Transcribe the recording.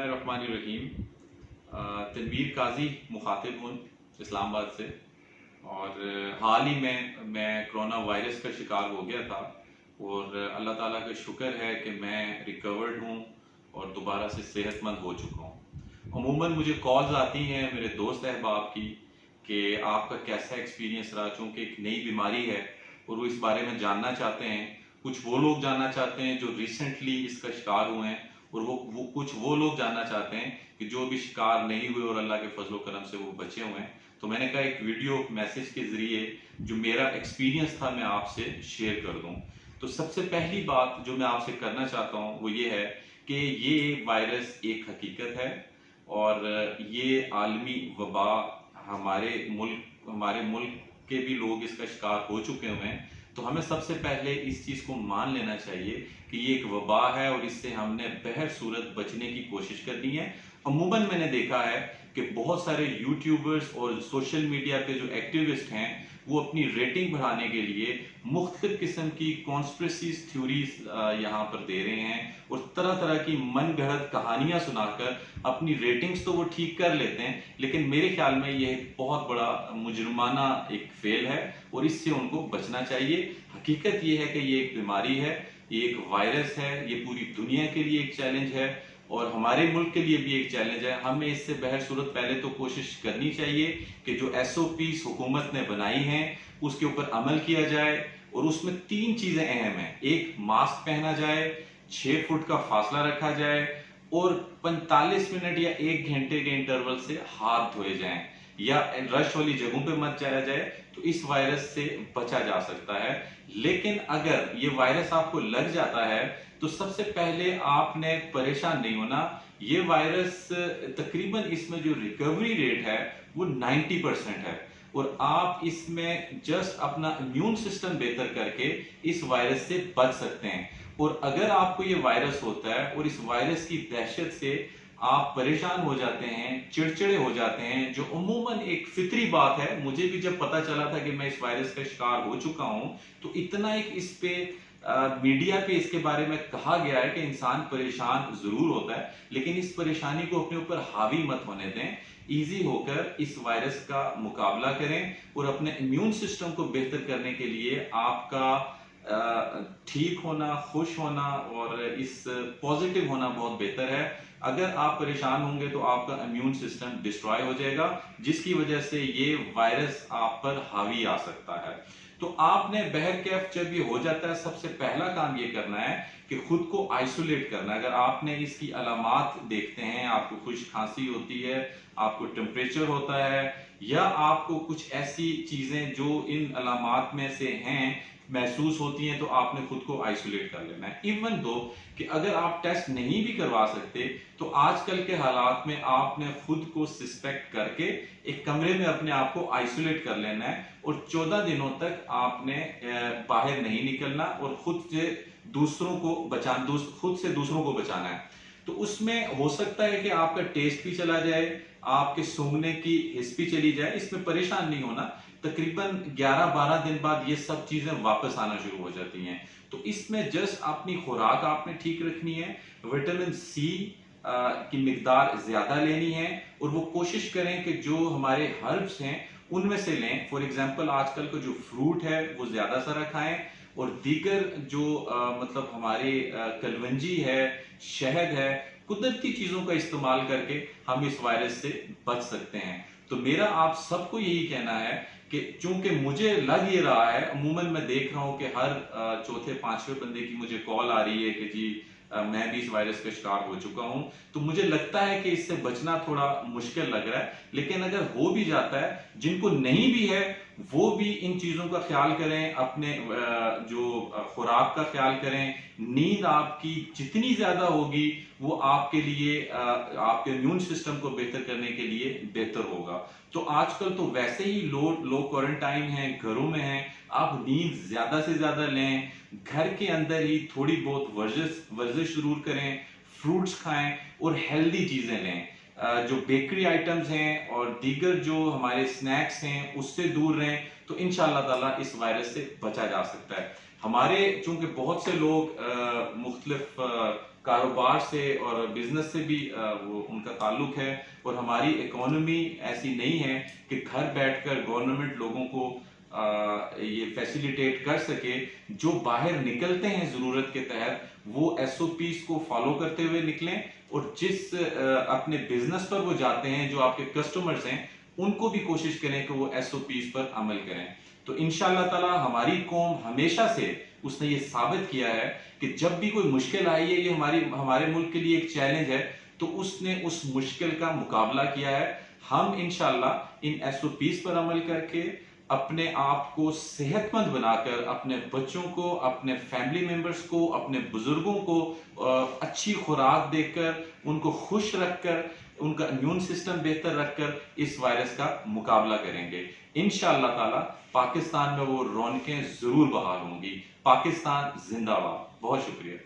बिस्मिल्लाहिर्रहमानिर्रहीम। तनवीर काजी मुखातिब हूँ इस्लामाबाद से। और हाल ही में मैं कोरोना वायरस का शिकार हो गया था और अल्लाह ताला का शुक्र है कि मैं रिकवर्ड हूँ और दोबारा से सेहतमंद हो चुका हूँ। अमूमन मुझे कॉल्स आती हैं मेरे दोस्त अहबाब की कि आपका कैसा एक्सपीरियंस रहा, चूँकि एक नई बीमारी है और वो इस बारे में जानना चाहते हैं। कुछ वो लोग जानना चाहते हैं जो रिसेंटली इसका शिकार हुए हैं और वो कुछ वो लोग जानना चाहते हैं कि जो भी शिकार नहीं हुए और अल्लाह के फजलो करम से वो बचे हुए हैं। तो मैंने कहा एक वीडियो मैसेज के ज़रिए जो मेरा एक्सपीरियंस था मैं आपसे शेयर कर दूं। तो सबसे पहली बात जो मैं आपसे करना चाहता हूं वो ये है कि ये वायरस एक हकीकत है और ये आलमी वबा हमारे मुल्क के भी लोग इसका शिकार हो चुके हुए हैं। तो हमें सबसे पहले इस चीज़ को मान लेना चाहिए कि ये एक वबा है और इससे हमने बहर सूरत बचने की कोशिश करनी है। अमूमन मैंने देखा है कि बहुत सारे यूट्यूबर्स और सोशल मीडिया पे जो एक्टिविस्ट हैं वो अपनी रेटिंग बढ़ाने के लिए मुख्तलिफ किस्म की कॉन्स्पिरेसी थ्योरीज यहाँ पर दे रहे हैं और तरह तरह की मन गढ़ंत कहानियां सुनाकर अपनी रेटिंग्स तो वो ठीक कर लेते हैं, लेकिन मेरे ख्याल में यह एक बहुत बड़ा मुजरमाना एक फेल है और इससे उनको बचना चाहिए। हकीकत ये है कि ये एक बीमारी है, ये एक वायरस है, ये पूरी दुनिया के लिए एक चैलेंज है और हमारे मुल्क के लिए भी एक चैलेंज है। हमें इससे बहर सूरत पहले तो कोशिश करनी चाहिए कि जो SOPs हुकूमत ने बनाई हैं उसके ऊपर अमल किया जाए और उसमें 3 चीजें अहम हैं। एक, मास्क पहना जाए, 6 फुट का फासला रखा जाए और 45 मिनट या 1 घंटे के इंटरवल से हाथ धोए जाएं या रश वाली जगहों पे मत जाया जाए, तो इस वायरस से बचा जा सकता है। लेकिन अगर ये वायरस आपको लग जाता है तो सबसे पहले आपने परेशान नहीं होना। ये वायरस तकरीबन इसमें जो रिकवरी रेट है वो 90% है और आप इसमें जस्ट अपना इम्यून सिस्टम बेहतर करके इस वायरस से बच सकते हैं। और अगर आपको ये वायरस होता है और इस वायरस की दहशत से आप परेशान हो जाते हैं, चिड़चिड़े हो जाते हैं, जो अमूमन एक फितरी बात है। मुझे भी जब पता चला था कि मैं इस वायरस का शिकार हो चुका हूं तो इतना एक इस पे मीडिया पे इसके बारे में कहा गया है कि इंसान परेशान जरूर होता है, लेकिन इस परेशानी को अपने ऊपर हावी मत होने दें। इजी होकर इस वायरस का मुकाबला करें और अपने इम्यून सिस्टम को बेहतर करने के लिए आपका ठीक होना, खुश होना और इस पॉजिटिव होना बहुत बेहतर है। अगर आप परेशान होंगे तो आपका इम्यून सिस्टम डिस्ट्रॉय हो जाएगा, जिसकी वजह से ये वायरस आप पर हावी आ सकता है। तो आपने बहरकैफ जब ये हो जाता है सबसे पहला काम ये करना है कि खुद को आइसोलेट करना है। अगर आपने इसकी अलामात देखते हैं, आपको खुश खांसी होती है, आपको टेम्परेचर होता है या आपको कुछ ऐसी चीजें जो इन अलामात में से हैं महसूस होती हैं, तो आपने खुद को आइसोलेट कर लेना है। इवन दो कि अगर आप टेस्ट नहीं भी करवा सकते तो आजकल के हालात में आपने खुद को सस्पेक्ट करके एक कमरे में अपने आप को आइसोलेट कर लेना है और 14 दिनों तक आपने बाहर नहीं निकलना और खुद से दूसरों को बचाना है। तो उसमें हो सकता है कि आपका टेस्ट भी चला जाए, आपके सूंघने की हिस्स भी चली जाए, इसमें परेशान नहीं होना। तकरीबन 11-12 दिन बाद ये सब चीजें वापस आना शुरू हो जाती हैं। तो इसमें जस्ट अपनी खुराक आपने ठीक रखनी है, विटामिन C की मिकदार ज्यादा लेनी है और वो कोशिश करें कि जो हमारे हर्ब्स हैं उनमें से लें। फॉर एग्जांपल आजकल का जो फ्रूट है वो ज्यादा सारा खाएं और दीगर जो मतलब हमारे कलवंजी है, शहद है, कुदरती चीजों का इस्तेमाल करके हम इस वायरस से बच सकते हैं। तो मेरा आप सबको यही कहना है कि चूंकि मुझे लग ये रहा है, अमूमन मैं देख रहा हूं कि हर चौथे पांचवें बंदे की मुझे कॉल आ रही है कि जी मैं भी इस वायरस का शिकार हो चुका हूं, तो मुझे लगता है कि इससे बचना थोड़ा मुश्किल लग रहा है। लेकिन अगर हो भी जाता है, जिनको नहीं भी है वो भी इन चीजों का ख्याल करें, अपने जो खुराक का ख्याल करें। नींद आपकी जितनी ज्यादा होगी वो आपके लिए आपके इम्यून सिस्टम को बेहतर करने के लिए बेहतर होगा। तो आजकल तो वैसे ही लो क्वारंटाइन है, घरों में है, आप नींद ज्यादा से ज्यादा लें, घर के अंदर ही थोड़ी बहुत वर्जिश जरूर करें, फ्रूट्स खाएं और हेल्दी चीजें लें। जो बेकरी आइटम्स हैं और दीगर जो हमारे स्नैक्स हैं उससे दूर रहें, तो इंशाअल्लाह ताला इस वायरस से बचा जा सकता है। हमारे चूंकि बहुत से लोग मुख्तलिफ कारोबार से और बिजनेस से भी वो उनका ताल्लुक है। और हमारी इकोनॉमी ऐसी नहीं है कि घर बैठकर गवर्नमेंट लोगों को ये फैसिलिटेट कर सके। जो बाहर निकलते हैं ज़रूरत के तहत वो एसओपीज को फॉलो करते हुए निकलें, और जिस अपने बिजनेस पर वो जाते हैं, जो आपके कस्टमर्स हैं, उनको भी कोशिश करें कि वो एसओपीज पर अमल करें। तो इंशाअल्लाह ताला हमारी कौम हमेशा से उसने ये साबित किया है कि जब भी कोई मुश्किल आई है, ये हमारे मुल्क के लिए एक चैलेंज है, तो उसने उस मुश्किल का मुकाबला किया है। हम इंशाअल्लाह इन एसओपीज पर अमल करके अपने आप को सेहतमंद बनाकर अपने बच्चों को, अपने फैमिली मेंबर्स को, अपने बुजुर्गों को अच्छी खुराक देकर, उनको खुश रखकर, उनका इम्यून सिस्टम बेहतर रखकर इस वायरस का मुकाबला करेंगे। इंशाअल्लाह ताला पाकिस्तान में वो रौनकें जरूर बहाल होंगी। पाकिस्तान जिंदाबाद। बहुत शुक्रिया।